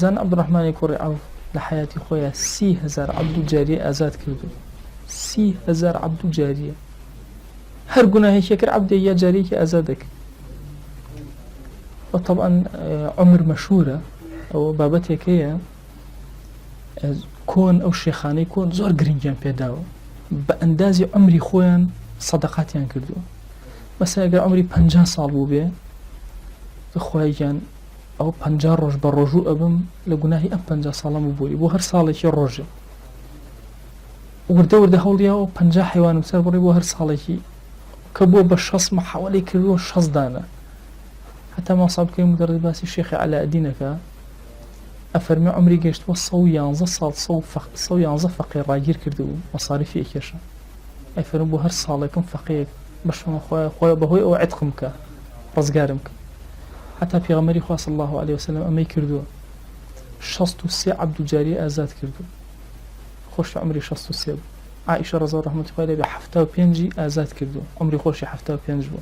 زان عبد الرحمن كوري عوف لحياتي خويا 30,000 عبد جارية آزاد كردو. 30,000 عبد جارية هر قناهي شكر عبدي يا جاريك آزادك. وطبعا عمر مشهورة أو بابتك هي كون أو شيخاني كون زور قرنجان بيداو بأندازي عمري خويا صدقاتيان كردو. مثلا اگر عمري 50 سال بو بي خويا جان أو 50 روج بالرجوع أبم لقناهي أم 50 سال مبوري بو هر سالك الرجع ورده هوليا و 50 حيوان مسار بري بو هر سالك كبو بالشخص ما حوالي كردو الشخص دانا. حتى ما صاب كي مدرب باسي الشيخ على دينك أفرمي عمري قشت وصو يانزا صال صو يانزا فقير راجير كردو مصاريفي إكيشا أفرمي بو هر سالكم فقير باش ما خويا بهوي أو عتقمك رزقارمك. حتى في غمري خواه صلى الله عليه وسلم أمي كردو 63 عبد جاري آزاد كردو. خوش عمري 63 عائشة رضي الله عنها بحفتها وبينجي آزاد كردو عمري خوشي حفتها وبينجي بو.